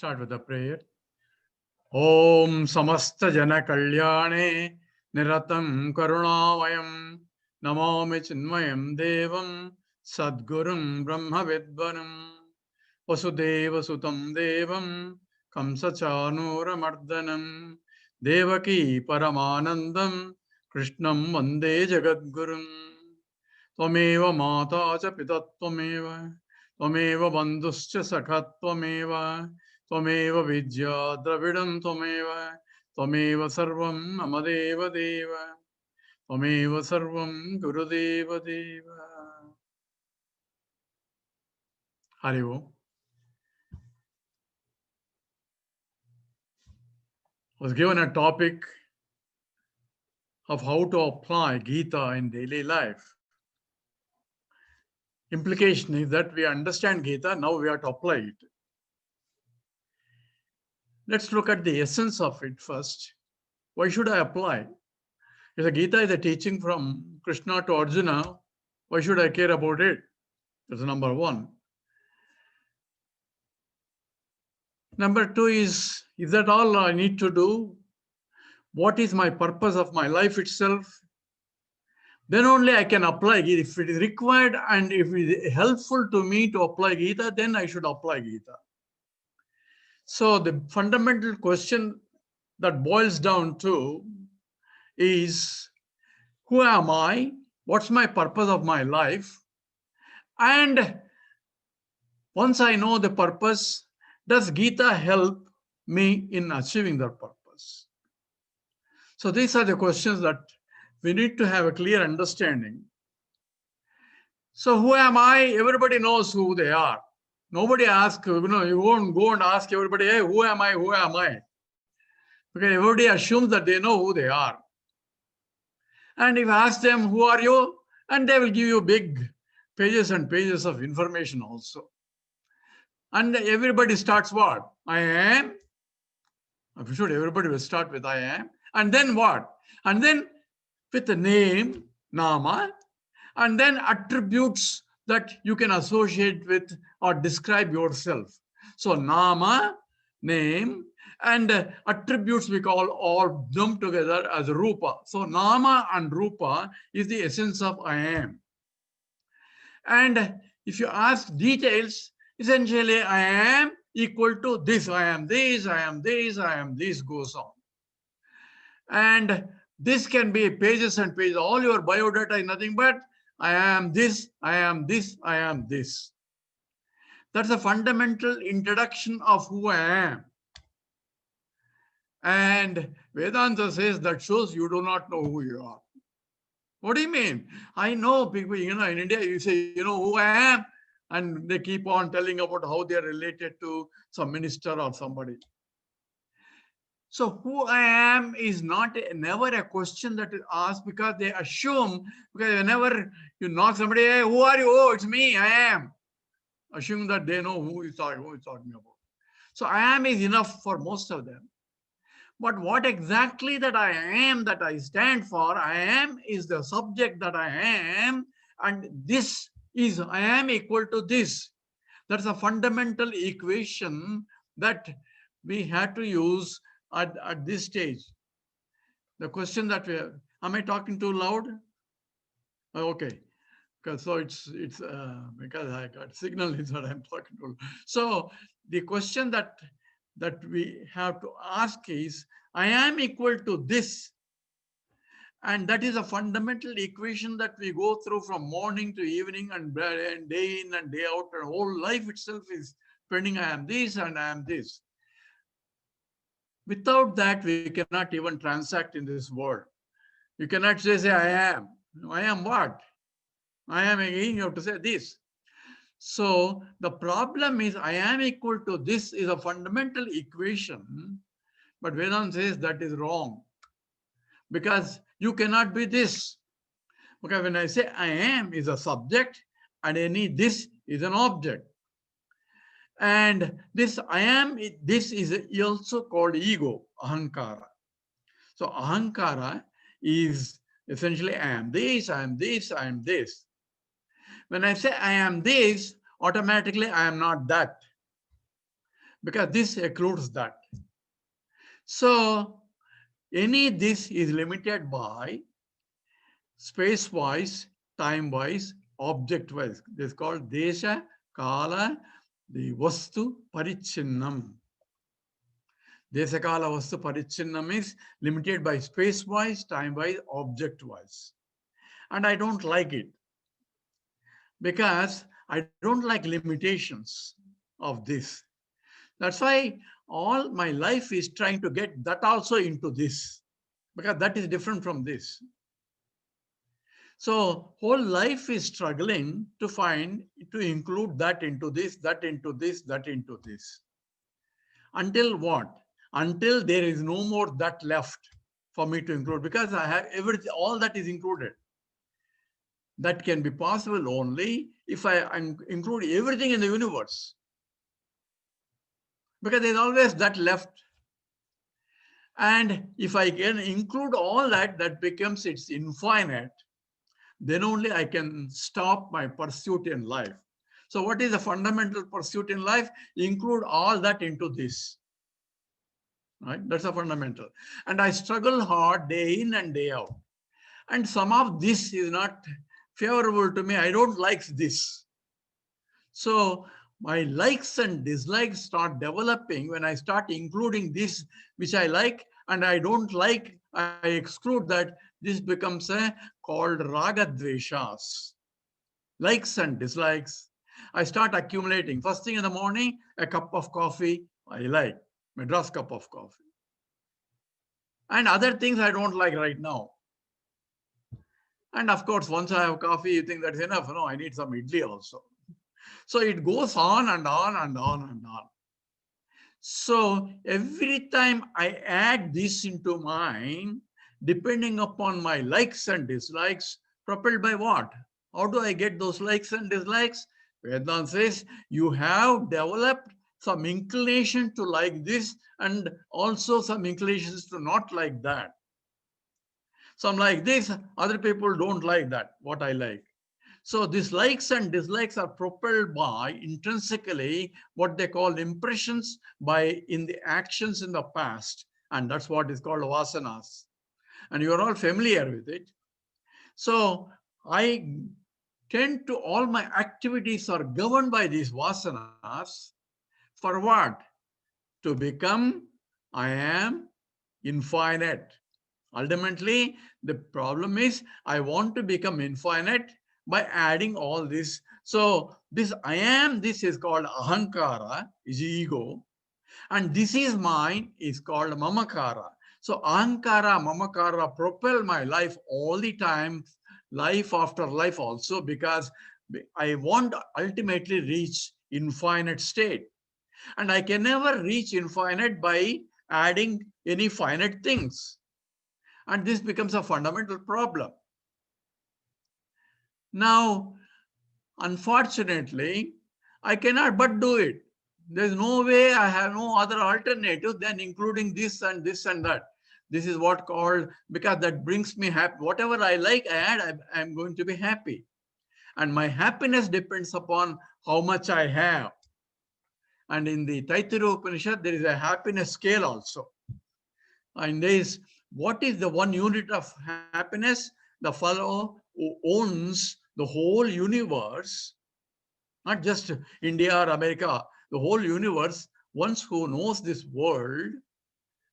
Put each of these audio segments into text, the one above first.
start with the prayer. Om Samasta Jana Kalyane Niratam Karunavayam Namami Chinmayam Devam Sadgurum Brahma Vidvaram Vasudeva Sutam Devam Kamsachanura Mardanam Devaki Paramanandam Krishnam Vande Jagadgurum Tvameva Mata Cha Pitattvameva Tvameva Bandhuscha Sakhattvameva Tvameva Vidya Dravidam Tvameva Tvameva Sarvam Amadeva Deva Tvameva Sarvam Gurudeva Deva. Hari Om. Was given a topic of how to apply Geeta in daily life. Implication is that we understand Geeta, now we have to apply it. Let's look at the essence of it first. Why should I apply? If the Gita is a teaching from Krishna to Arjuna, why should I care about it? That's number one. Number two is that all I need to do? What is my purpose of my life itself? Then only I can apply Gita. If it is required and if it is helpful to me to apply Gita, then I should apply Gita. So the fundamental question that boils down to is, who am I? What's my purpose of my life? And once I know the purpose, does Gita help me in achieving that purpose? So these are the questions that we need to have a clear understanding. So who am I? Everybody knows who they are. Nobody asks, you won't go and ask everybody, hey, who am I? Who am I? Because everybody assumes that they know who they are. And if you ask them, who are you? And they will give you big pages and pages of information also. And everybody starts what? I am. I'm sure everybody will start with I am. And then what? And then with the name, Nama, and then attributes that you can associate with or describe yourself. So Nama, name, and attributes we call all them together as Rupa. So Nama and Rupa is the essence of I am. And if you ask details, essentially I am equal to this, I am this, I am this, I am this, goes on. And this can be pages and pages. All your biodata is nothing but I am this, I am this, I am this. That's a fundamental introduction of who I am. And Vedanta says that shows you do not know who you are. What do you mean? I know people, in India, you say, who I am, and they keep on telling about how they are related to some minister or somebody. So who I am is never a question that is asked, because they assume, because whenever you knock somebody, hey, who are you? Oh, it's me, I am. Assume that they know who is talking about. So I am is enough for most of them. But what exactly that I am, that I stand for, I am is the subject that I am, and this is I am equal to this. That's a fundamental equation that we had to use at this stage. The question that am I talking too loud? Okay. So it's because I got signal is what I'm talking to. So the question that we have to ask is, I am equal to this. And that is a fundamental equation that we go through from morning to evening and day in and day out. And whole life itself is spending, I am this and I am this. Without that, we cannot even transact in this world. You cannot say I am. I am what? I am again, you have to say this. So the problem is I am equal to this is a fundamental equation, but Vedanta says that is wrong, because you cannot be this. Okay, when I say I am is a subject and any this is an object. And this I am, this is also called ego, ahankara. So ahankara is essentially I am this, I am this, I am this. When I say I am this, automatically I am not that. because this includes that. So any this is limited by space-wise, time-wise, object-wise. This is called desha, kala, the vastu parichinnam. Desha, kala, vastu parichinnam is limited by space-wise, time-wise, object-wise. And I don't like it because I don't like limitations of this. That's why all my life is trying to get that also into this, because that is different from this. So whole life is struggling to find, to include that into this, that into this, that into this. Until what? Until there is no more that left for me to include, because I have everything, all that is included. That can be possible only if I include everything in the universe, because there's always that left. And if I can include all that, that becomes it's infinite, then only I can stop my pursuit in life. So what is the fundamental pursuit in life? Include all that into this. Right? That's a fundamental. And I struggle hard day in and day out. And some of this is not favorable to me. I don't like this. So my likes and dislikes start developing when I start including this, which I like, and I don't like, I exclude that. This becomes a called raga dveshas, likes and dislikes. I start accumulating. First thing in the morning, a cup of coffee, I like, Madras cup of coffee. And other things I don't like right now. And of course, once I have coffee, you think that's enough. No, I need some idli also. So it goes on and on and on and on. So every time I add this into mine, depending upon my likes and dislikes, propelled by what? How do I get those likes and dislikes? Vedanta says you have developed some inclination to like this and also some inclinations to not like that. Some like this, other people don't like that, what I like. So these likes and dislikes are propelled by intrinsically what they call impressions by in the actions in the past. And that's what is called vasanas. And you're all familiar with it. So I tend to, all my activities are governed by these vasanas. For what? To become, I am infinite. Ultimately, the problem is I want to become infinite by adding all this. So this I am, this is called ahankara, is ego. And this is mine is called mamakara. So ahankara, mamakara propel my life all the time, life after life also, because I want to ultimately reach infinite state. And I can never reach infinite by adding any finite things. And this becomes a fundamental problem. Now, unfortunately, I cannot but do it. There's no way, I have no other alternative than including this and this and that. This is what called, because that brings me happy. Whatever I like, I add, I'm going to be happy. And my happiness depends upon how much I have. And in the Taittiriya Upanishad, there is a happiness scale also. And there is, what is the one unit of happiness? The fellow who owns the whole universe, not just India or America, the whole universe, once who knows this world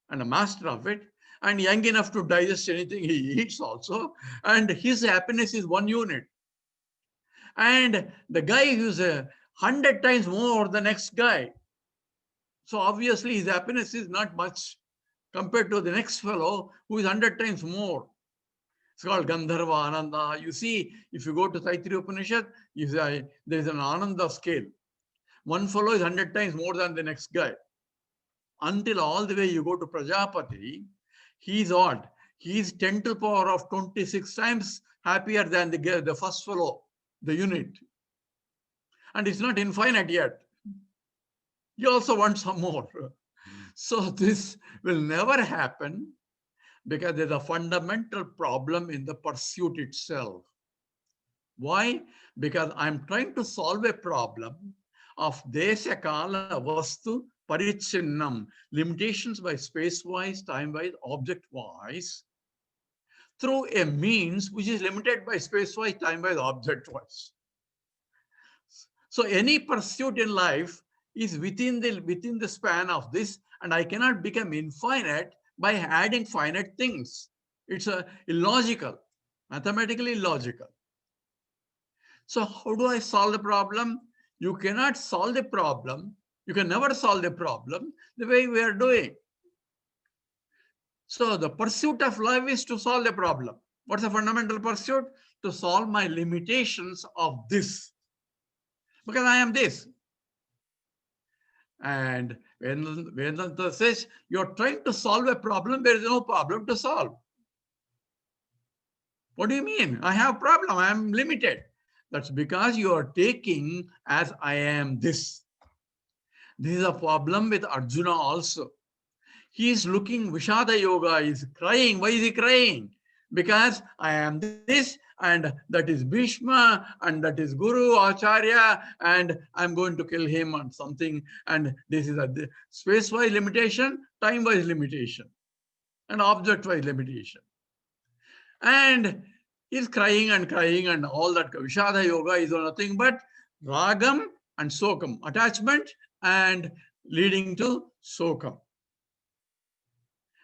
and a master of it, and young enough to digest anything he eats also, and his happiness is one unit. And the guy who's 100 times more the next guy. So obviously his happiness is not much compared to the next fellow who is 100 times more. It's called Gandharva Ananda. You see, if you go to Taittiriya Upanishad, you say there is an Ananda scale. One fellow is 100 times more than the next guy. Until all the way you go to Prajapati, he's odd. He's 10 to the power of 26 times happier than the first fellow, the unit. And it's not infinite yet. You also want some more. So this will never happen because there's a fundamental problem in the pursuit itself. Why? Because I'm trying to solve a problem of desha, kala, vastu, parichinnam, limitations by space-wise, time-wise, object-wise, through a means which is limited by space-wise, time-wise, object-wise. So any pursuit in life is within the span of this, and I cannot become infinite by adding finite things. It's illogical, mathematically illogical. So how do I solve the problem? You cannot solve the problem. You can never solve the problem the way we are doing. So the pursuit of life is to solve the problem. What's the fundamental pursuit? To solve my limitations of this. Because I am this. And when Vedanta says you're trying to solve a problem, there is no problem to solve. What do you mean? I have a problem. I am limited. That's because you are taking as I am this. This is a problem with Arjuna also. He is looking, Vishada Yoga is crying. Why is he crying? Because I am this, and that is Bhishma, and that is Guru, Acharya, and I'm going to kill him and something. And this is a space-wise limitation, time-wise limitation, and object-wise limitation. And he's crying and all that. Vishada Yoga is nothing but ragam and sokam, attachment and leading to sokam.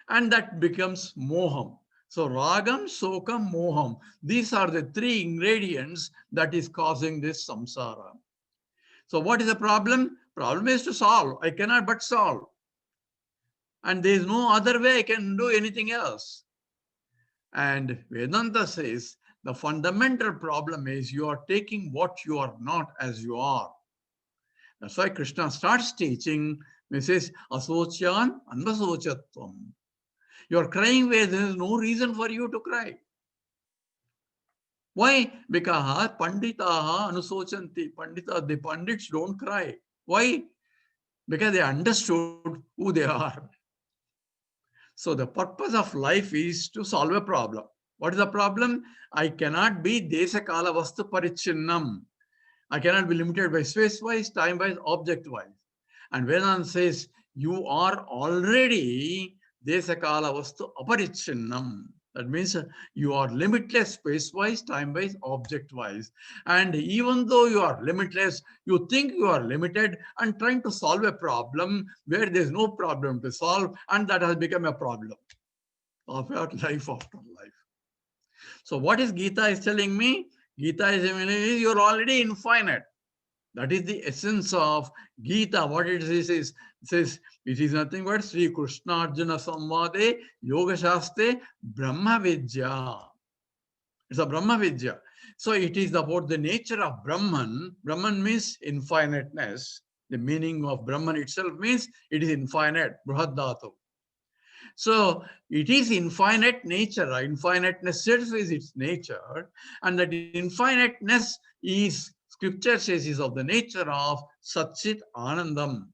And that becomes moham. So ragam, sokam, moham. These are the three ingredients that is causing this samsara. So what is the problem? Problem is to solve. I cannot but solve. And there is no other way I can do anything else. And Vedanta says the fundamental problem is you are taking what you are not as you are. That's why Krishna starts teaching. He says, asocyan anvasochatvam. You are crying where there is no reason for you to cry. Why? Because panditaha anusochanti. The pandits don't cry. Why? Because they understood who they are. So the purpose of life is to solve a problem. What is the problem? I cannot be desa kala vastu parichinnam. I cannot be limited by space-wise, time-wise, object-wise. And Vedanta says, you are already desa kala vastu aparichinnam. That means you are limitless space-wise, time-wise, object-wise. And even though you are limitless, you think you are limited and trying to solve a problem where there is no problem to solve, and that has become a problem of your life after life. So what is Geeta is telling me? Geeta is telling me you're already infinite. That is the essence of Geeta. What it says it is nothing but Sri Krishna Arjuna Samvade Yoga Shaste Brahma Vidya. It's a Brahma Vidya. So it is about the nature of Brahman. Brahman means infiniteness. The meaning of Brahman itself means it is infinite. Brahad Dhatu. So it is infinite nature. Infiniteness itself is its nature. And that infiniteness is, Scripture says, is of the nature of Satchit Anandam.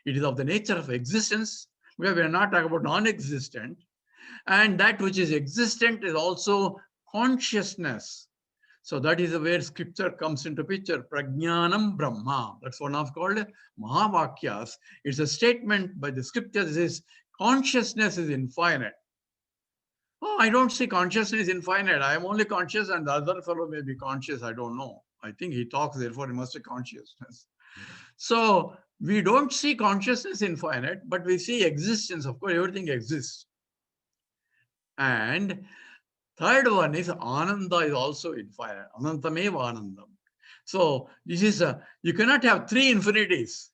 It is of the nature of existence, because we are not talking about non-existent. And that which is existent is also consciousness. So that is where Scripture comes into picture. Prajnanam Brahma. That's one of called Mahavakyas. It's a statement by the Scripture that says consciousness is infinite. Oh, I don't see consciousness infinite. I am only conscious and the other fellow may be conscious. I don't know. I think he talks, therefore he must be consciousness. So we don't see consciousness infinite, but we see existence. Of course, everything exists. And third one is Ananda is also infinite. Anantameva Anandam. So this is you cannot have three infinities.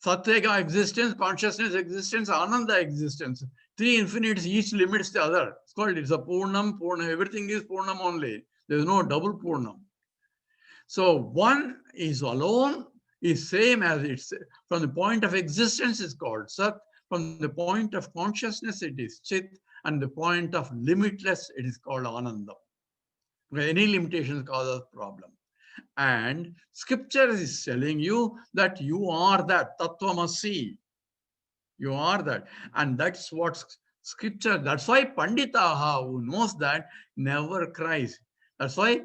Satyaka existence, consciousness existence, Ananda existence. Three infinities, each limits the other. It's a Purnam, Purnam. Everything is Purnam only. There is no double Purnam. So one is alone, is same as it's from the point of existence is called Sat. From the point of consciousness it is Chit. And the point of limitless it is called Ananda. Any limitations cause a problem. And Scripture is telling you that you are that Tattvamasi. You are that. And that's what Scripture, that's why Panditaha, who knows that, never cries. That's why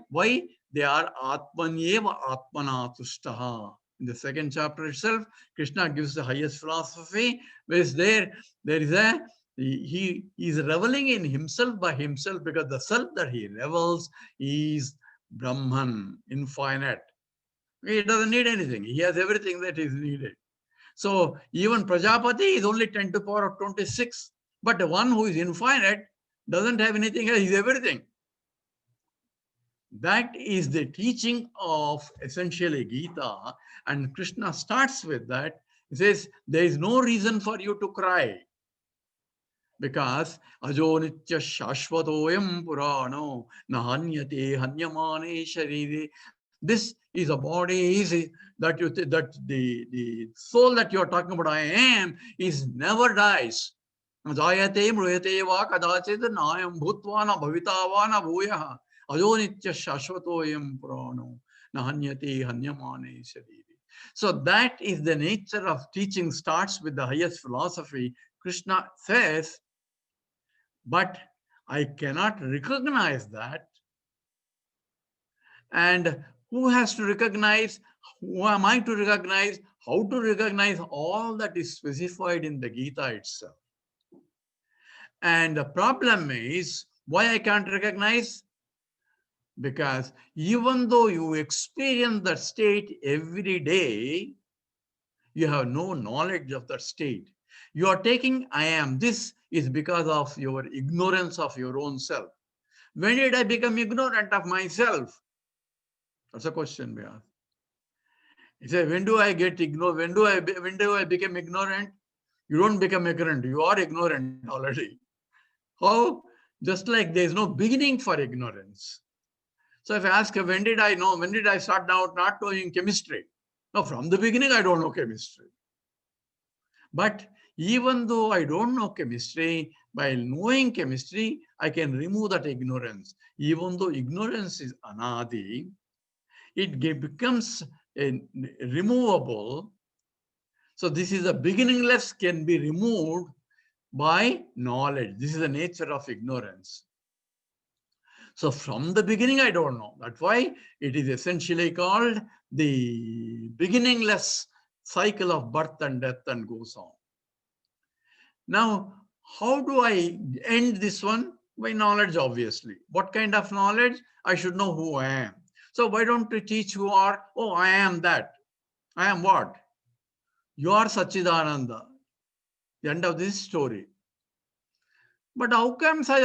they are Atmanyeva Atmanatushtaha. In the second chapter itself, Krishna gives the highest philosophy, where is there is he is reveling in himself by himself, because the self that he revels is Brahman, infinite. He doesn't need anything. He has everything that is needed. So even Prajapati is only 10 to the power of 26. But the one who is infinite doesn't have anything else. He's everything. That is the teaching of essentially Geeta. And Krishna starts with that. He says, there is no reason for you to cry. Because ajo nitya shashvatoyam purano nahanyate hanyamane sharire. This is a body that the soul that you are talking about, I am, is never dies. Jayate mruyate va kadachit nayam bhutvana bhavitavana bhuyaha ajo nitya shashvatoyam purano nahanyate hanyamane sharire. So that is the nature of teaching, starts with the highest philosophy. Krishna says, but I cannot recognize that. And who has to recognize? Who am I to recognize? How to recognize? All that is specified in the Gita itself. And the problem is, why I can't recognize? Because even though you experience that state every day, you have no knowledge of that state. You are taking I am. This is because of your ignorance of your own self. When did I become ignorant of myself? That's a question we ask. He said, when do I get ignorant? When do I become ignorant? You don't become ignorant. You are ignorant already. How? Just like there is no beginning for ignorance. So if I ask, when did I know? When did I start out not knowing chemistry? No, from the beginning, I don't know chemistry. But even though I don't know chemistry, by knowing chemistry, I can remove that ignorance. Even though ignorance is anadi, it becomes removable. So this is a beginningless, can be removed by knowledge. This is the nature of ignorance. So from the beginning, I don't know. That's why it is essentially called the beginningless cycle of birth and death and goes on. Now, how do I end this one? By knowledge, obviously. What kind of knowledge? I should know who I am. So why don't we teach who are? Oh, I am that. I am what? You are Sachidananda. The end of this story. But how come I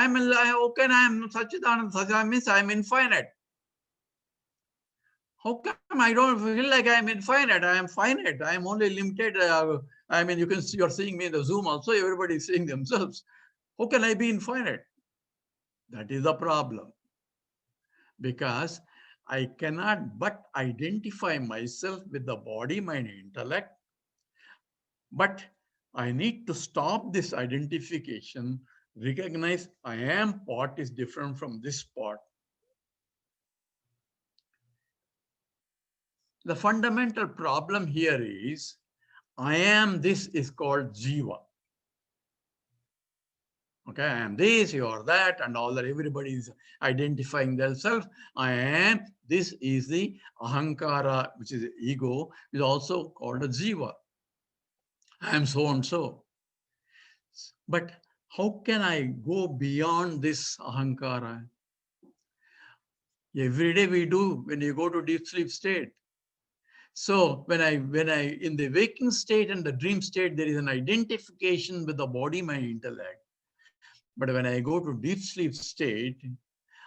am Sachidananda? Sachidananda means I am infinite. How come I don't feel like I am infinite? I am finite. I am only limited. I mean, you can see, you're seeing me in the Zoom also. Everybody is seeing themselves. How can I be infinite? That is the problem. Because I cannot but identify myself with the body, mind, intellect. But I need to stop this identification, recognize I am part is different from this part. The fundamental problem here is I am this is called Jiva. Okay, I am this, you are that, and all that. Everybody is identifying themselves. I am, this is the Ahankara, which is the ego, is also called a Jiva. I am so and so. But how can I go beyond this Ahankara? Every day we do when you go to deep sleep state. So when I in the waking state and the dream state, there is an identification with the body, my intellect. But when I go to deep sleep state,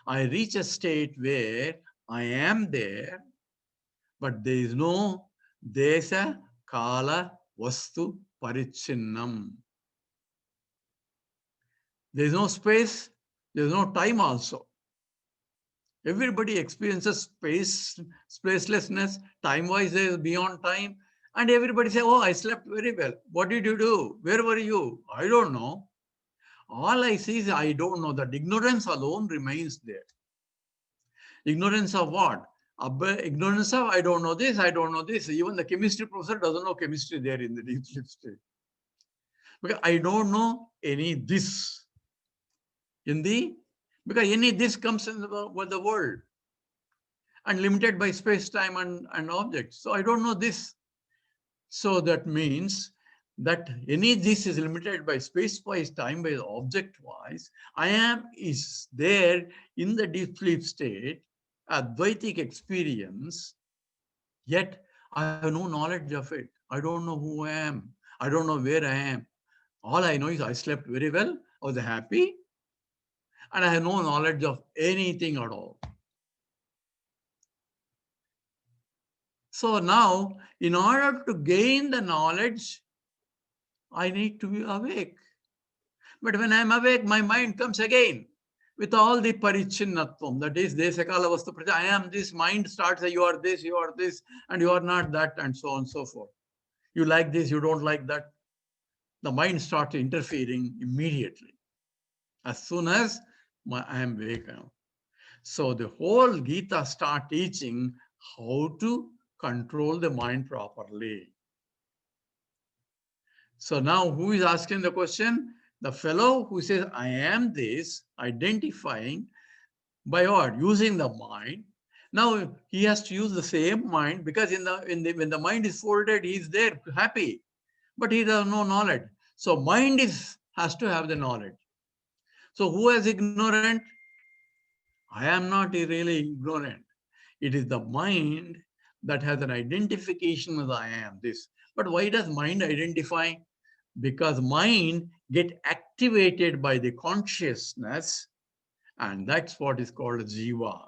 I reach a state where I am there, but there is no desa, kala, vastu, parichinnam. There is no space, there is no time also. Everybody experiences spacelessness, time-wise there is beyond time. And everybody say, oh, I slept very well. What did you do? Where were you? I don't know. All I see is I don't know. That ignorance alone remains there. Ignorance of what? Ignorance of I don't know this, I don't know this. Even the chemistry professor doesn't know chemistry there in the deep sleep state. Because I don't know any this. Because any this comes in the world. and limited by space-time and objects. So I don't know this. So that means that any this is limited by space-wise, time-wise, object-wise. I am is there in the deep sleep state, Advaitic experience, yet I have no knowledge of it. I don't know who I am. I don't know where I am. All I know is I slept very well, I was happy, and I have no knowledge of anything at all. So now, in order to gain the knowledge, I need to be awake. But when I'm awake, my mind comes again with all the parichinnatvam, that is, desakala vastu praja. I am this, mind starts, you are this, and you are not that, and so on and so forth. You like this, you don't like that. The mind starts interfering immediately. As soon as I am awake now. So the whole Geeta start teaching how to control the mind properly. So now who is asking the question? The fellow who says, I am this, identifying by what? Using the mind. Now he has to use the same mind, because when the mind is folded, he is there happy, but he has no knowledge. So mind has to have the knowledge. So who is ignorant? I am not really ignorant. It is the mind that has an identification with I am this. But why does mind identify? Because mind get activated by the consciousness, and that's what is called jiva.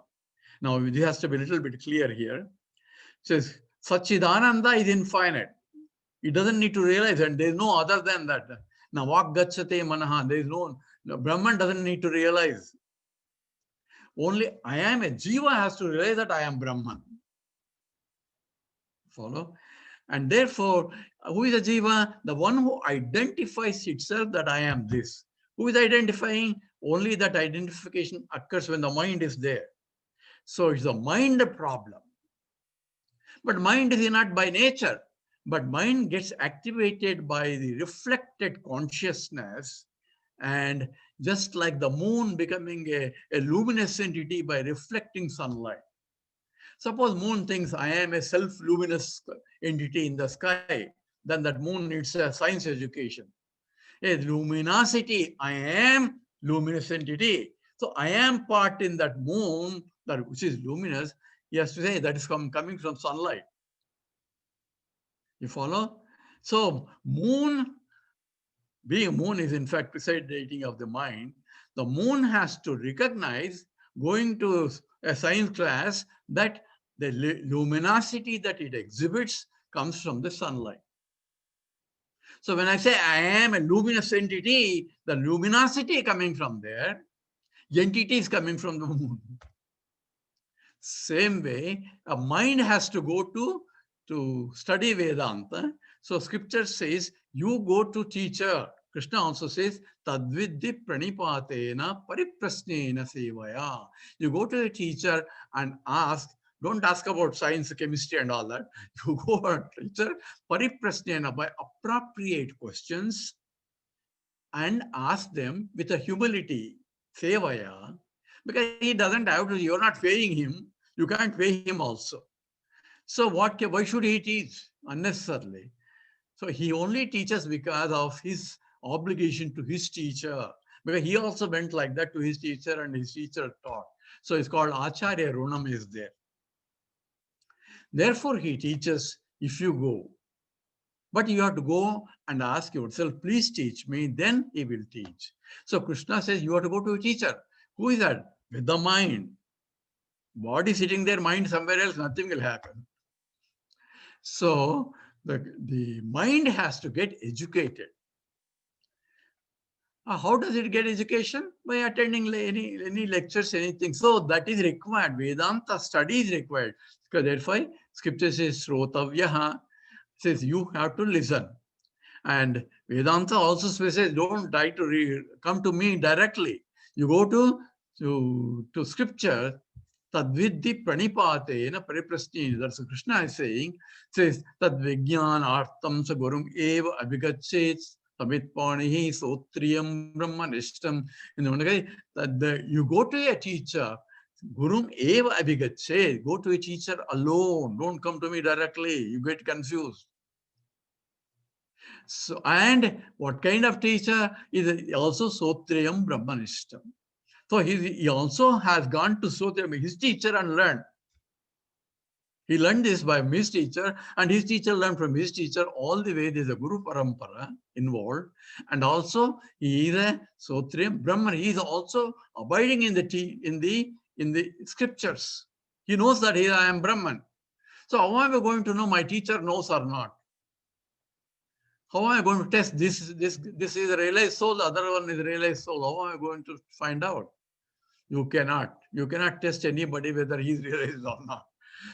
Now, this has to be a little bit clear here. It says, Satchidananda is infinite. It doesn't need to realize, and there is no other than that. Now, vak gacchate manaha, there is no, Brahman doesn't need to realize. Only I am a jiva has to realize that I am Brahman. Follow? And therefore, who is a jiva? The one who identifies itself that I am this. Who is identifying? Only that identification occurs when the mind is there. So it's the mind problem. But mind is not by nature. But mind gets activated by the reflected consciousness, and just like the moon becoming a luminous entity by reflecting sunlight. Suppose moon thinks I am a self-luminous entity in the sky, then that moon needs a science education. A luminosity, I am luminous entity. So I am part in that moon, that which is luminous. He has to say that is coming from sunlight. You follow? So moon, being a moon is in fact presiding of the mind. The moon has to recognize, going to a science class, that the luminosity that it exhibits comes from the sunlight. So when I say I am a luminous entity, the luminosity coming from there, the entity is coming from the moon. Same way, a mind has to go to study Vedanta. So scripture says, you go to teacher. Krishna also says, Tadviddi pranipatena pariprasnena sevaya. You go to a teacher and ask, don't ask about science, chemistry and all that. You go to a teacher, pariprasnena, by appropriate questions, and ask them with a humility, sevaya, because he doesn't have to, you're not paying him, you can't pay him also. So why should he teach unnecessarily? So he only teaches because of his obligation to his teacher, because he also went like that to his teacher and his teacher taught. So it's called Acharya Runam is there. Therefore, he teaches if you go. But you have to go and ask yourself, please teach me, then he will teach. So Krishna says you have to go to a teacher. Who is that? With the mind. Body sitting there, mind somewhere else, nothing will happen. So the mind has to get educated. How does it get education? By attending any lectures, anything. So that is required. Vedanta study is required. Because therefore, scripture says, Srotavyaha, says you have to listen. And Vedanta also says, don't try to come to me directly. You go to scripture, Tadviddi pranipatena pariprasnena. That's what Krishna is saying. Says, Tad vigyan artam sa gurum eva abhigachet samitpanihi sotriyam brahmanishtam. You go to a teacher Gurum eva abhigache. Go to a teacher alone. Don't come to me directly. You get confused. So, and what kind of teacher is also Sotriyam Brahmanishtam. So he also has gone to Sotriyam, his teacher, and learned. He learned this by his teacher, and his teacher learned from his teacher. All the way there's a Guru Parampara involved. And also he is a Sotriyam Brahman. He is also abiding in the scriptures. He knows that I am Brahman. So how am I going to know my teacher knows or not? How am I going to test this is a realized soul, the other one is a realized soul? How am I going to find out? You cannot. You cannot test anybody whether he's realized or not.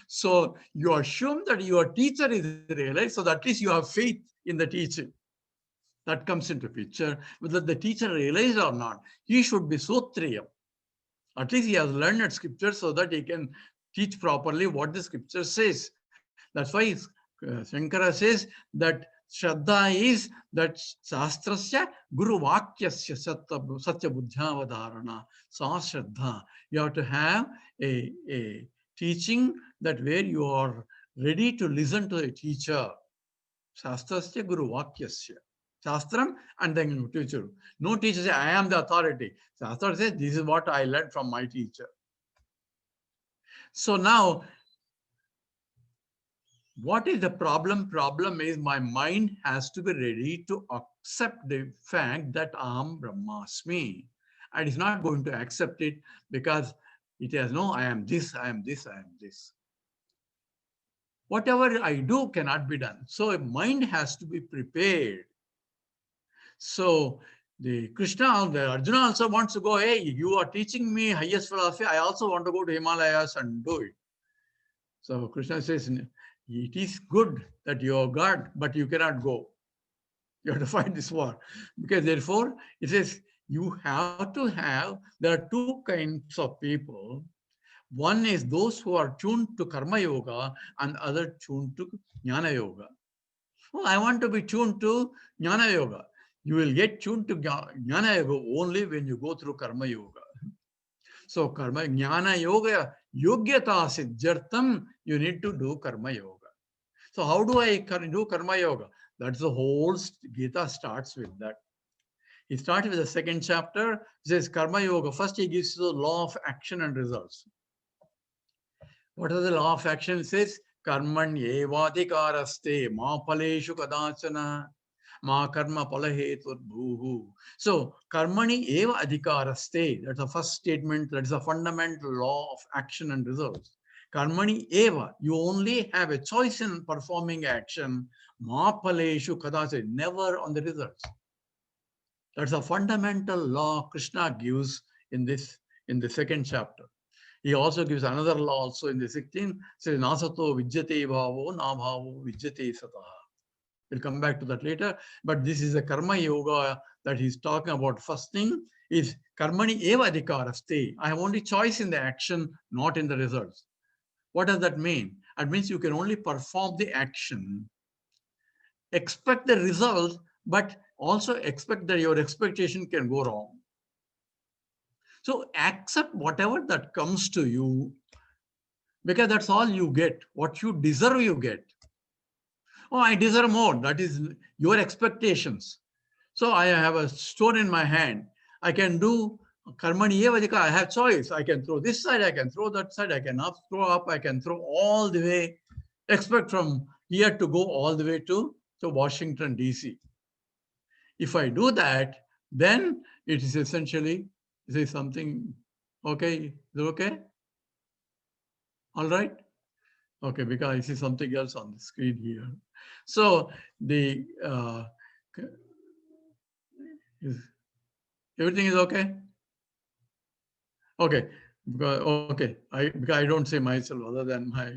So you assume that your teacher is realized, so that at least you have faith in the teaching. That comes into picture. Whether the teacher realized or not, he should be Sotriyam. At least he has learned at scripture so that he can teach properly what the scripture says. That's why Shankara says that Shraddha is that Shastrasya Guru Vakyasya Satya Buddhavadharana. Sa Shraddha. You have to have a teaching that where you are ready to listen to a teacher. Shastrasya Guru Vakyasya. Shastram and then teacher. No teacher says, I am the authority. Shastra says, this is what I learned from my teacher. So now, what is the problem? Problem is my mind has to be ready to accept the fact that Aham Brahmasmi. And it's not going to accept it because it has no, I am this, I am this, I am this. Whatever I do cannot be done. So mind has to be prepared. So the Krishna, the Arjuna also wants to go, hey, you are teaching me highest philosophy. I also want to go to Himalayas and do it. So Krishna says, it is good that you are God, but you cannot go. You have to fight this war. Because therefore, it says, you have to have, there are two kinds of people. One is those who are tuned to Karma Yoga and other tuned to Jnana Yoga. Well, I want to be tuned to Jnana Yoga. You will get tuned to Jnana Yoga only when you go through Karma Yoga. So Karma, Jnana Yoga, Yogyata Siddhartham, you need to do Karma Yoga. So how do I do Karma Yoga? That's the whole Gita starts with that. He starts with the second chapter. He says Karma Yoga. First he gives you the law of action and results. What is the law of action? It says Karman evadikaraste ma paleshu kadachana ma karma palahetur bhuhu. So Karmani eva adhikaraste. That's the first statement. That is a fundamental law of action and results. Karmani eva, you only have a choice in performing action. Ma paleshu kadachana, never on the results. That's a fundamental law Krishna gives in the second chapter. He also gives another law also in the 16th. Says nasato vijjate bhavo na bhavo vijjate sataha. We'll come back to that later. But this is a karma yoga that he's talking about. First thing is karmani eva adhikaraste. I have only choice in the action, not in the results. What does that mean? It means you can only perform the action, expect the result, but also expect that your expectation can go wrong. So accept whatever that comes to you, because that's all you get. What you deserve, you get. Oh, I deserve more. That is your expectations. So I have a stone in my hand. I can do karmani evadika. I have choice. I can throw this side. I can throw that side. I can throw up. I can throw all the way. Expect from here to go all the way to Washington, D.C. If I do that, then it is essentially, say something, okay, is it okay? All right? Okay, because I see something else on the screen here. So everything is okay? Okay, because I don't say myself other than my.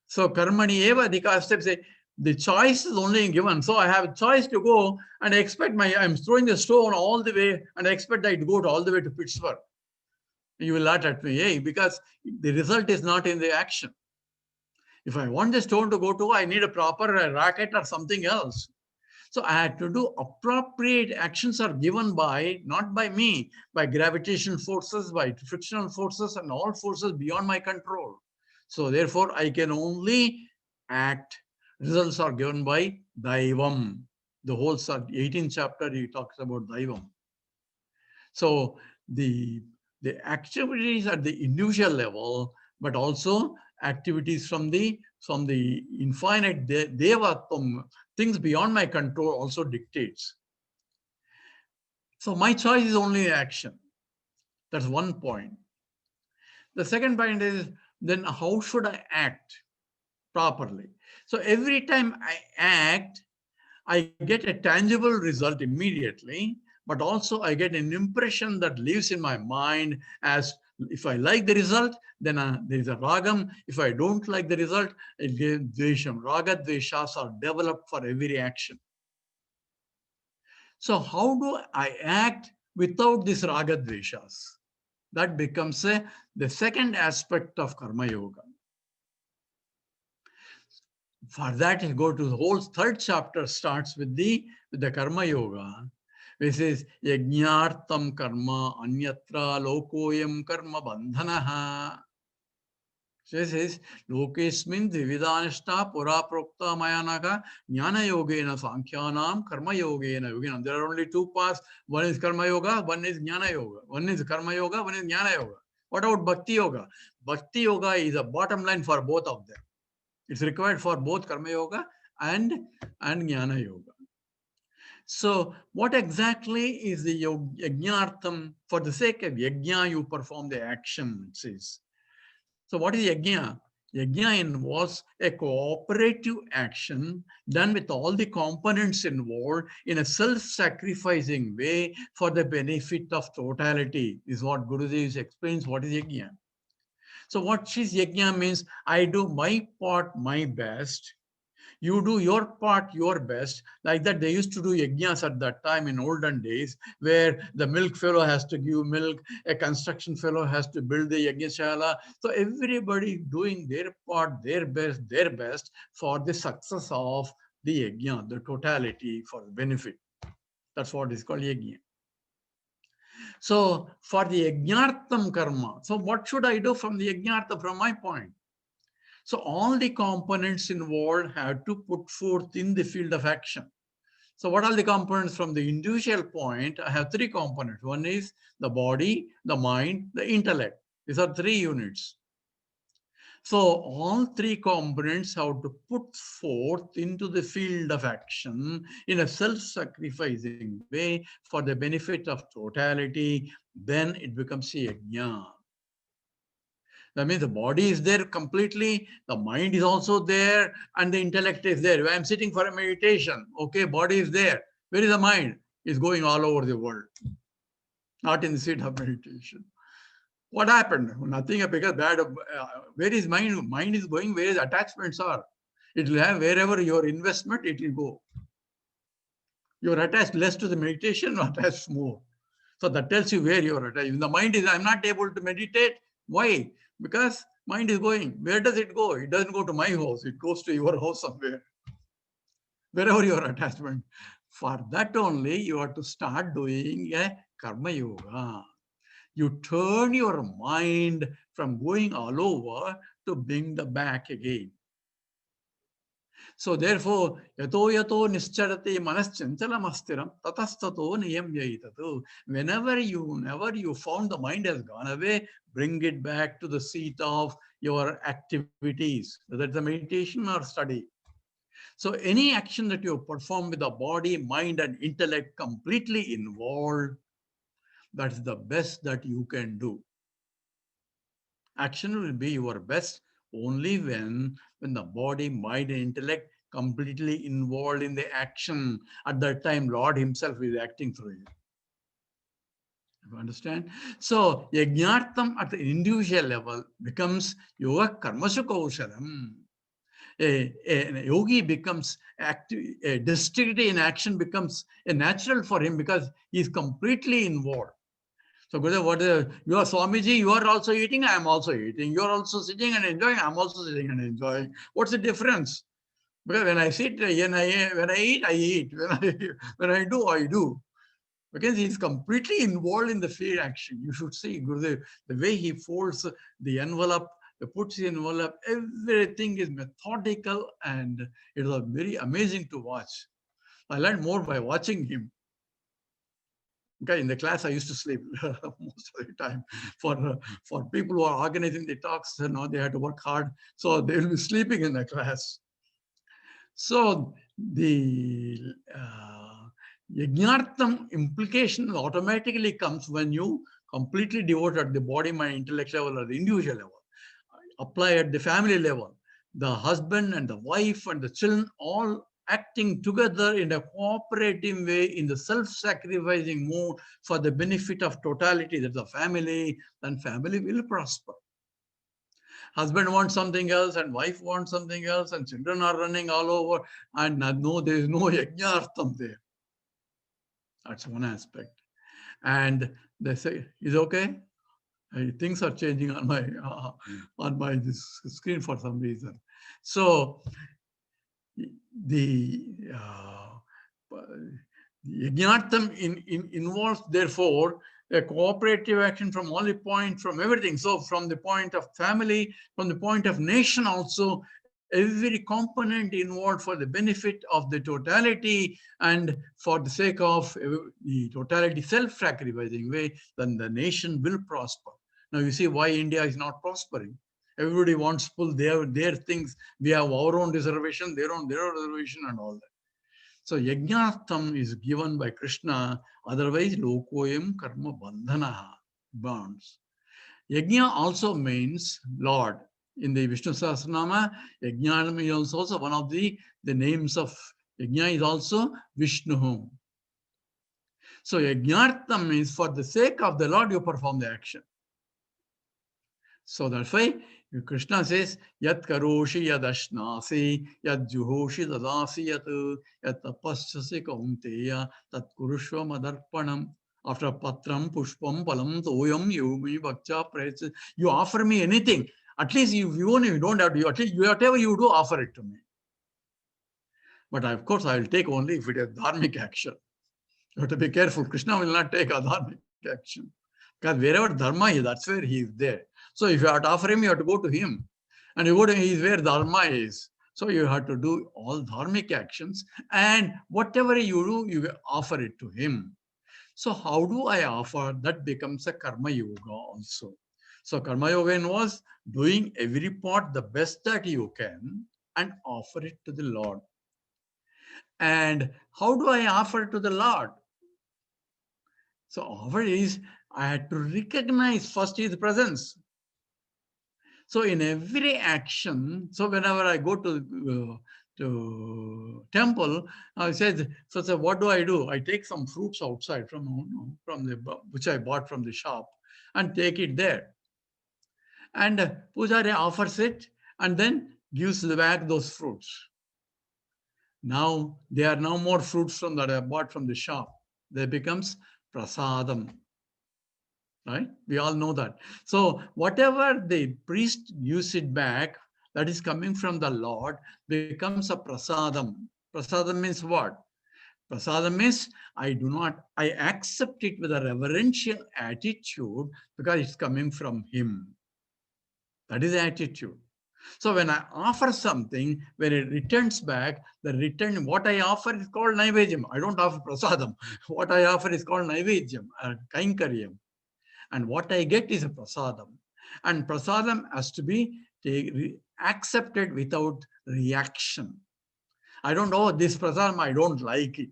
So karmani eva adhikara steps say the choice is only given. So I have a choice to go and I expect I'm throwing the stone all the way and I expect that it go all the way to Pittsburgh. You will laugh at me, hey, because the result is not in the action. If I want the stone to go to, I need a proper racket or something else. So I had to do appropriate actions are given by, not by me, by gravitational forces, by frictional forces, and all forces beyond my control. So therefore, I can only act. Results are given by Daivam. The whole 18th chapter, he talks about Daivam. So the activities at the individual level, but also activities from the infinite Devatvam, things beyond my control also dictates. So my choice is only action. That's one point. The second point is, then how should I act properly? So every time I act, I get a tangible result immediately, but also I get an impression that lives in my mind as if I like the result, then there is a ragam. If I don't like the result, it gives dvesham. Raga dveshas are developed for every action. So how do I act without this raga dveshas? That becomes the second aspect of karma yoga. For that, you go to the whole third chapter starts with the karma yoga, which is yajñartam karma anyatra lokoyam karma bandhanaha. This is lokesmin dividanishta pura prokta mayanaka jnana yogena sankhyanam karma yogena yoginam. There are only two paths. One is karma yoga, one is jnana yoga. One is karma yoga, one is jnana yoga. What about bhakti yoga? Bhakti yoga is a bottom line for both of them. It's required for both karma yoga and jnana yoga. So what exactly is the yajñartam? For the sake of yajna, you perform the action, it says. So what is yajna? Yajna involves a cooperative action done with all the components involved in a self-sacrificing way for the benefit of totality, is what Gurudev explains what is yajna. So what is yajna means, I do my part, my best. You do your part, your best. Like that, they used to do yajnas at that time in olden days, where the milk fellow has to give milk, a construction fellow has to build the yajnashala. So everybody doing their part, their best for the success of the yajna, the totality for the benefit. That's what is called yajna. So for the yajnartam karma, so what should I do from the yajnartam from my point? So all the components involved have to put forth in the field of action. So what are the components from the individual point? I have three components. One is the body, the mind, the intellect. These are three units. So all three components have to put forth into the field of action in a self-sacrificing way for the benefit of totality. Then it becomes a yajna. That means the body is there completely, the mind is also there, and the intellect is there. I'm sitting for a meditation. Okay, body is there. Where is the mind? It's going all over the world, not in the seat of meditation. What happened? Nothing, because bad. Where is mind? Mind is going where the attachments are. It will have wherever your investment, it will go. You're attached less to the meditation, or attached more. So that tells you where you're attached. If the mind is, I'm not able to meditate. Why? Because mind is going. Where does it go? It doesn't go to my house. It goes to your house somewhere. Wherever your attachment. For that only, you have to start doing a karma yoga. You turn your mind from going all over to bring the back again. So therefore, yato yato nischarate manaschanchalamastheram tatastato niyam yaitatu. Whenever you found the mind has gone away, bring it back to the seat of your activities, whether it's a meditation or study. So any action that you perform with the body, mind, and intellect completely involved, that's the best that you can do. Action will be your best only when the body, mind, and intellect completely involved in the action. At that time, Lord himself is acting through you. You understand? So, yajnartam at the individual level becomes yoga karmasu kaushalam. A yogi becomes active, a dexterity in action becomes a natural for him because he is completely involved. So, you are Swamiji, you are also eating, I am also eating. You are also sitting and enjoying, I am also sitting and enjoying. What's the difference? Because when I sit, when I eat, I eat. When I do, I do. Because he's completely involved in the field action. You should see Gurudev, the way he folds the envelope, he puts the envelope, everything is methodical, and it was very amazing to watch. I learned more by watching him. Okay, in the class, I used to sleep most of the time. For people who are organizing the talks, they had to work hard, so they will be sleeping in the class. So the yajnartham implication automatically comes when you completely devote at the body, mind, intellect level, or the individual level. Apply at the family level. The husband and the wife and the children all acting together in a cooperative way in the self-sacrificing mode for the benefit of totality, that's the family, then family will prosper. Husband wants something else and wife wants something else and children are running all over, and no, there is no yajnartham there. That's one aspect. And they say, is okay? Things are changing on my this screen for some reason. So the yajnartham involves, therefore, a cooperative action from all the points, from everything. So from the point of family, from the point of nation also, every component involved for the benefit of the totality and for the sake of the totality self-sacrificing way, then the nation will prosper. Now you see why India is not prospering. Everybody wants to pull their things. We have our own reservation, their reservation, and all that. So yajnartham is given by Krishna, otherwise lokoyam karma bandhana, bonds. Yajna also means Lord. In the Vishnu Sahasranama, Yajna is also one of the names of Yajna is also Vishnu. So yajnartham means for the sake of the Lord you perform the action. So that's why Krishna says, Yat karoshi yad ashnasi, yad juhoshi dadasi yat tapasyasi kaunteya, tat kurushva madarpanam. After patram, pushpam, palam, toyam, yumi, bhakcha, praise. You offer me anything. At least you don't have to, at least whatever you do, offer it to me. But of course, I will take only if it is dharmic action. You have to be careful. Krishna will not take a dharmic action. Because wherever dharma is, that's where he is there. So if you have to offer him, you have to go to him. And you go to him, he is where dharma is. So you have to do all dharmic actions. And whatever you do, you offer it to him. So how do I offer? That becomes a karma yoga also. So karma yoga involves doing every part the best that you can and offer it to the Lord. And how do I offer it to the Lord? So offer is, I had to recognize first his presence. So in every action, so whenever I go to temple, I said, so what do? I take some fruits outside from which I bought from the shop and take it there. And Pujari offers it and then gives back those fruits. Now, there are no more fruits from that I bought from the shop. They becomes prasadam. Right? We all know that. So whatever the priest gives it back, that is coming from the Lord, becomes a prasadam. Prasadam means what? Prasadam means I accept it with a reverential attitude because it's coming from him. That is the attitude. So when I offer something, when it returns back, what I offer is called naivedyam. I don't offer prasadam. What I offer is called naivedyam, kainkaryam. And what I get is a prasadam. And prasadam has to be accepted without reaction. I don't know this prasadam, I don't like it.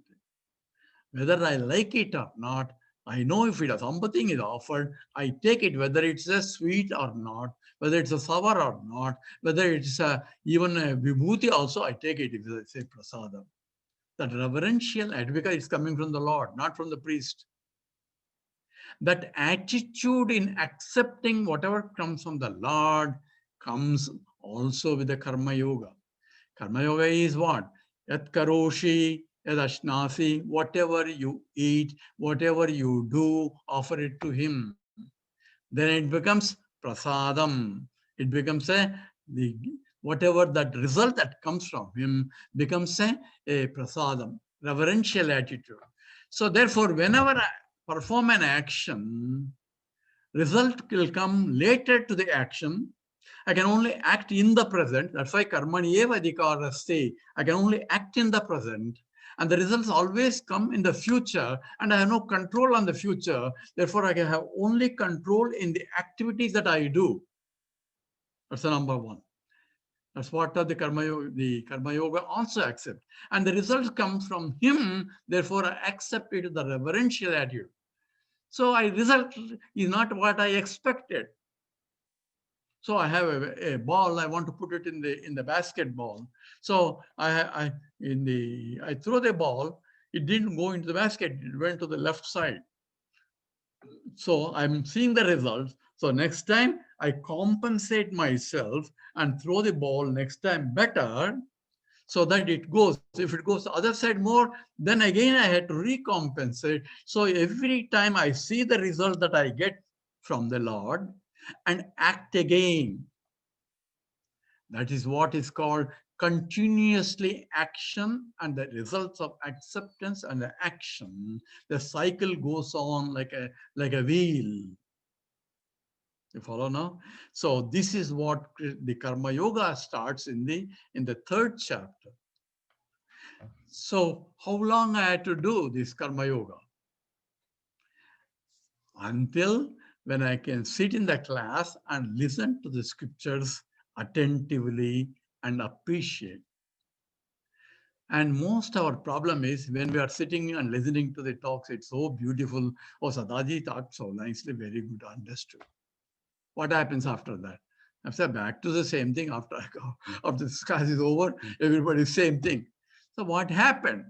Whether I like it or not, I know if something is offered, I take it, whether it's a sweet or not, whether it's a sour or not, whether it's even a vibhuti also, I take it if it's a prasadam. That reverential, because it's coming from the Lord, not from the priest. That attitude in accepting whatever comes from the Lord comes also with the karma yoga. Karma yoga is what? Yat karoshi, yat ashnasi, whatever you eat, whatever you do, offer it to him. Then it becomes prasadam. It becomes the whatever that result that comes from him becomes a prasadam, reverential attitude. So therefore, whenever I perform an action, result will come later to the action. I can only act in the present. That's why karmani eva adhikarasthi. I can only act in the present. And the results always come in the future. And I have no control on the future. Therefore, I can have only control in the activities that I do. That's the number one. That's what the Karma Yoga also accept. And the results come from him. Therefore, I accept it with the reverential attitude. So result is not what I expected. So I have a ball. I want to put it in the basketball. So I throw the ball. It didn't go into the basket. It went to the left side. So I'm seeing the results. So next time I compensate myself and throw the ball next time better, so that it goes. If it goes the other side more, then again I had to recompensate. So every time I see the result that I get from the Lord and act again, that is what is called continuously action and the results of acceptance and the action. The cycle goes on like a wheel. You follow now? So this is what the Karma Yoga starts in the third chapter. So how long I had to do this Karma Yoga? Until when I can sit in the class and listen to the scriptures attentively and appreciate. And most our problem is when we are sitting and listening to the talks, it's so beautiful. Oh, Sadaji talked so nicely, very good, understood. What happens after that? I said back to the same thing after I go. After this class is over, everybody same thing. So what happened?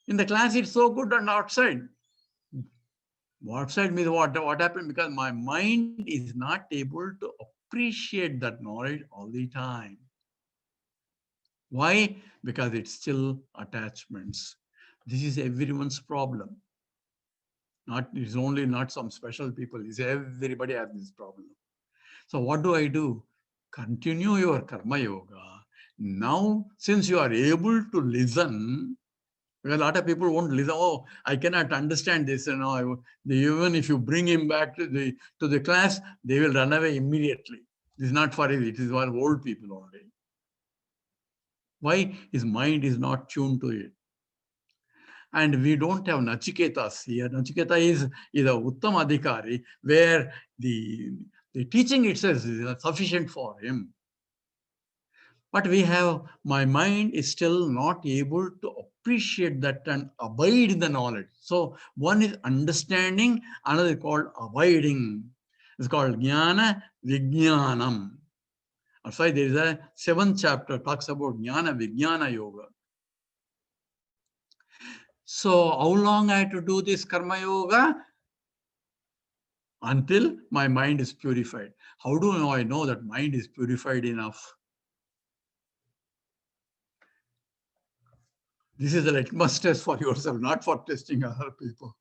In the class, it's so good, and outside. Outside means what? What happened? Because my mind is not able to appreciate that knowledge all the time. Why? Because it's still attachments. This is everyone's problem. It's only not some special people. It's everybody has this problem. So what do? Continue your Karma Yoga. Now, since you are able to listen, because a lot of people won't listen. Oh, I cannot understand this. Even if you bring him back to the class, they will run away immediately. This is not for it. It is for old people only. Why? His mind is not tuned to it. And we don't have Nachiketas here. Nachiketa is a Uttam Adhikari, where the teaching itself is sufficient for him. But my mind is still not able to appreciate that and abide in the knowledge. So one is understanding, another is called abiding. It's called Jnana Vijnanam. That's why there is a 7th chapter talks about Jnana Vijnana Yoga. So how long I had to do this Karma Yoga? Until my mind is purified. How do I know that mind is purified enough? This is a litmus test for yourself, not for testing other people.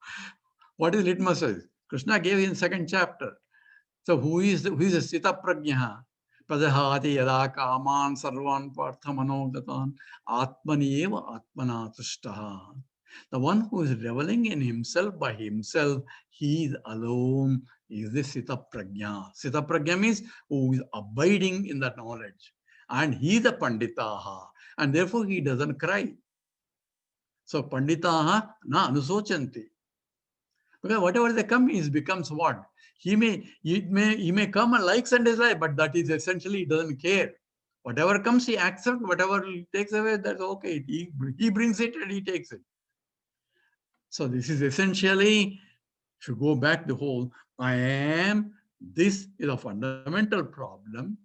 What is litmus test? Krishna gave in 2nd chapter. So who is a Sita Prajna? Pradahati yada kaman sarvan parthamanogatan atmani eva atmana tushtaha. The one who is reveling in himself by himself, he is alone, is the Sita Prajna. Sita Prajna means who is abiding in that knowledge. And he is the Panditaha. And therefore he doesn't cry. So Panditaha na anusochanti. Because whatever they come is becomes what? He may come and likes and dislike, but that is essentially he doesn't care. Whatever comes, he accepts. Whatever he takes away, that's okay. He brings it and he takes it. So this is essentially, if you go back the whole, this is a fundamental problem.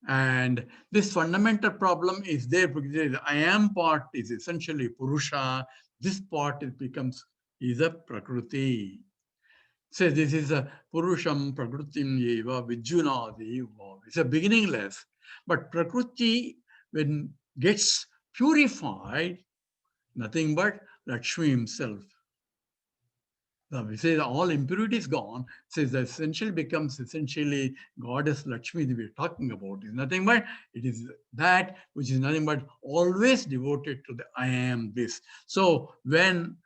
And this fundamental problem is there because the I am part is essentially Purusha. This part is a Prakriti. So this is a Purusham Prakritim Yeva Vijunadi. It's a beginningless. But Prakriti, when gets purified, nothing but Lakshmi himself. We say all impurity is gone. Says the essential becomes essentially Goddess Lakshmi that we're talking about. Is nothing but it is that which is nothing but always devoted to the I am this. So when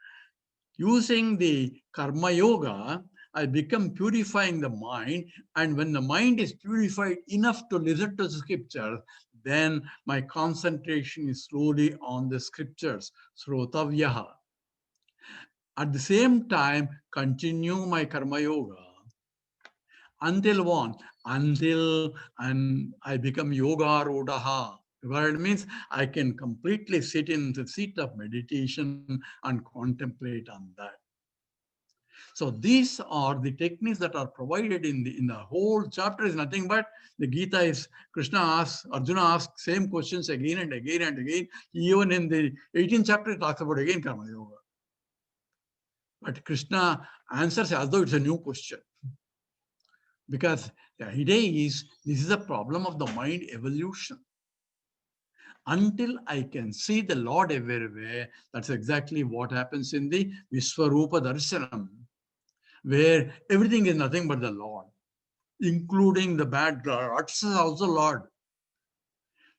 using the karma yoga, I become purifying the mind. And when the mind is purified enough to listen to the scripture, then my concentration is slowly on the scriptures. Srotavyaha. At the same time, continue my karma yoga. Until when? Until and I become yoga rodaha. What it means, I can completely sit in the seat of meditation and contemplate on that. So these are the techniques that are provided in the whole chapter. Is nothing but the Gita is Krishna asks, Arjuna asks same questions again and again and again. Even in the 18th chapter, it talks about again karma yoga. But Krishna answers as though it's a new question. Because the idea is this is a problem of the mind evolution. Until I can see the Lord everywhere, that's exactly what happens in the Vishwarupa Darshanam, where everything is nothing but the Lord, including the bad gods is also Lord.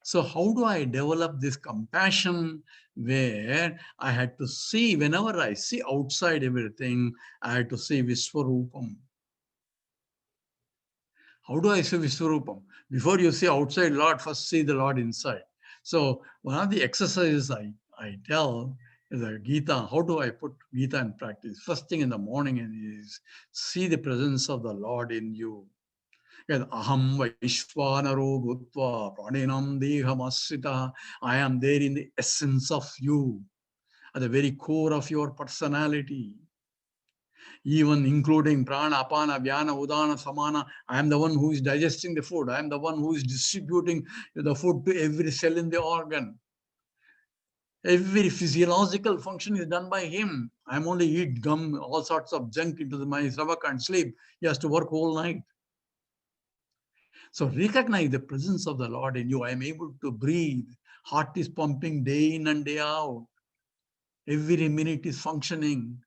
So how do I develop this compassion where I had to see, whenever I see outside everything, I had to see Vishwarupam. How do I see Vishwarupam? Before you see outside Lord, first see the Lord inside. So one of the exercises I tell is a Geeta. How do I put Geeta in practice? First thing in the morning is see the presence of the Lord in you. Aham Vaishvanaro Bhutva Pranenam Dehamasrita. I am there in the essence of you, at the very core of your personality. Even including prana, apana, vyana, udana, samana. I am the one who is digesting the food. I am the one who is distributing the food to every cell in the organ. Every physiological function is done by him. I'm only eat gum, all sorts of junk into my stomach and sleep. He has to work all night. So recognize the presence of the Lord in you. I am able to breathe. Heart is pumping day in and day out. Every minute is functioning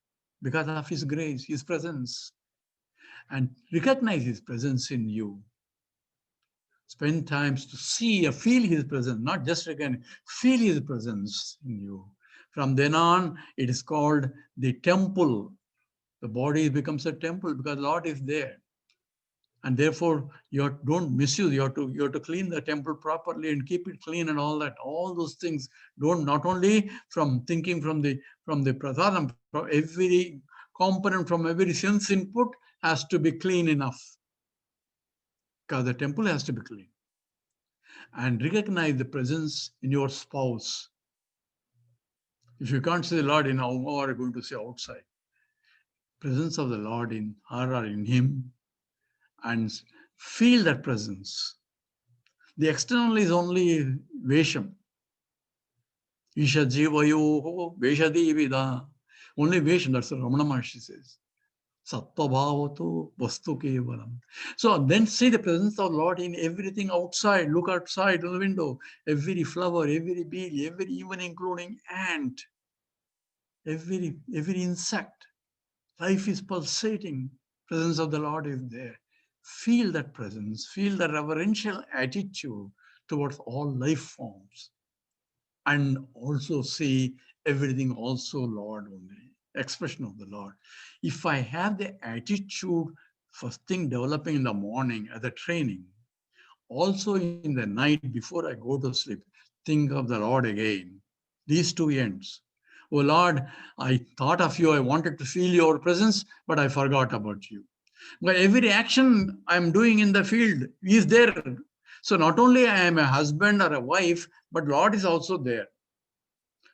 because of his grace, his presence. And recognize his presence in you. Spend time to see or feel his presence, not just recognize, feel his presence in you. From then on, it is called the temple. The body becomes a temple because Lord is there. And therefore, don't misuse. You have to clean the temple properly and keep it clean and all that. All those things don't, not only from thinking from the prasadam, from every component, from every sense input has to be clean enough. Because the temple has to be clean. And recognize the presence in your spouse. If you can't see the Lord in, how are you going to see outside? Presence of the Lord in her or in him, and feel that presence. The external is only Vesham. Isha Jivayo Veshadi Vida. Only Vesham, that's what Ramana Maharshi says. Sattva bhavato vastu kevalam. So then see the presence of Lord in everything outside. Look outside on the window. Every flower, every bee, every, even including ant, every insect. Life is pulsating. Presence of the Lord is there. Feel that presence. Feel the reverential attitude towards all life forms. And also see everything also Lord only. Expression of the Lord. If I have the attitude, first thing developing in the morning as a training, also in the night before I go to sleep, think of the Lord again. These two ends. Oh Lord, I thought of you, I wanted to feel your presence, but I forgot about you. But every action I'm doing in the field is there. So not only I am a husband or a wife, but Lord is also there.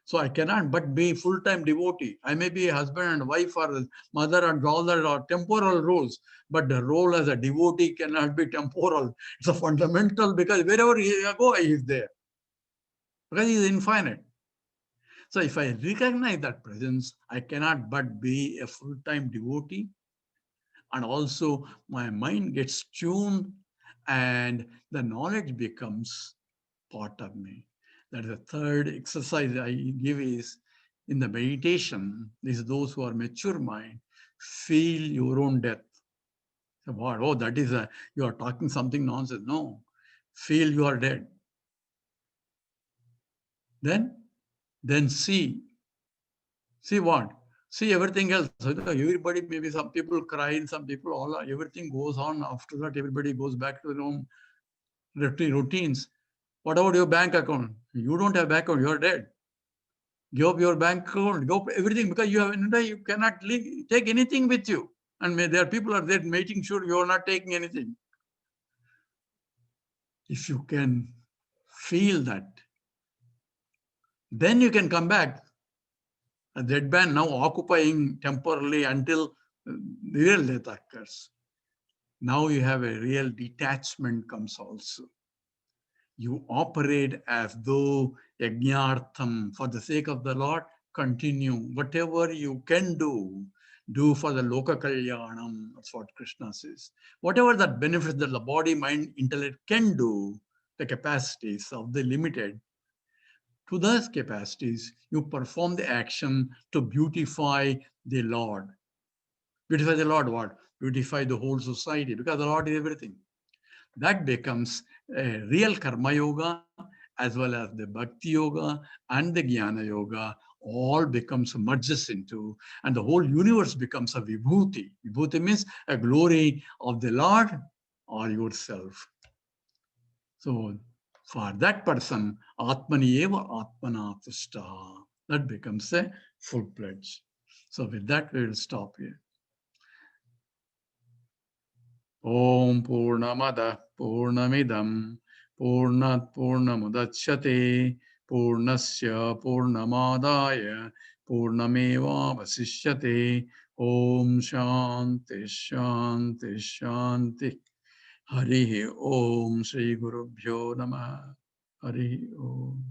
So I cannot but be full-time devotee. I may be a husband and wife or a mother and daughter or temporal roles, but the role as a devotee cannot be temporal. It's a fundamental because wherever you go, he is there. Because he is infinite. So if I recognize that presence, I cannot but be a full-time devotee. And also my mind gets tuned and the knowledge becomes part of me. That is the third exercise I give is in the meditation, is those who are mature mind, feel your own death. So what? Oh, that is you are talking something nonsense. No, feel you are dead. Then see what? See everything else. So everybody, maybe some people cry, some people, everything goes on. After that, everybody goes back to their own routines. What about your bank account? You don't have bank account, you're dead. Give up your bank account, give up everything, because you cannot take anything with you. And there are people are there making sure you are not taking anything. If you can feel that, then you can come back. A dead man now occupying temporarily until real death occurs. Now you have a real detachment comes also. You operate as though yajnartham, for the sake of the Lord, continue. Whatever you can do for the loka kalyanam. That's what Krishna says. Whatever that benefits that the body, mind, intellect can do, the capacities of the limited, to those capacities, you perform the action to beautify the Lord. Beautify the Lord what? Beautify the whole society, because the Lord is everything. That becomes a real karma yoga, as well as the bhakti yoga and the jnana yoga, all becomes merges into, and the whole universe becomes a vibhuti. Vibhuti means a glory of the Lord or yourself. So for that person, Atmani eva Atmana tushta. That becomes a full pledge. So with that, we will stop here. Om Purnamada Purnamidam Purnat Purnamudachyate Purnasya Purnamadaya Purnameva Vasishyate. Om Shanti Shanti Shanti. Hari Om Shri Guru Bhyo Namah. Hari Om.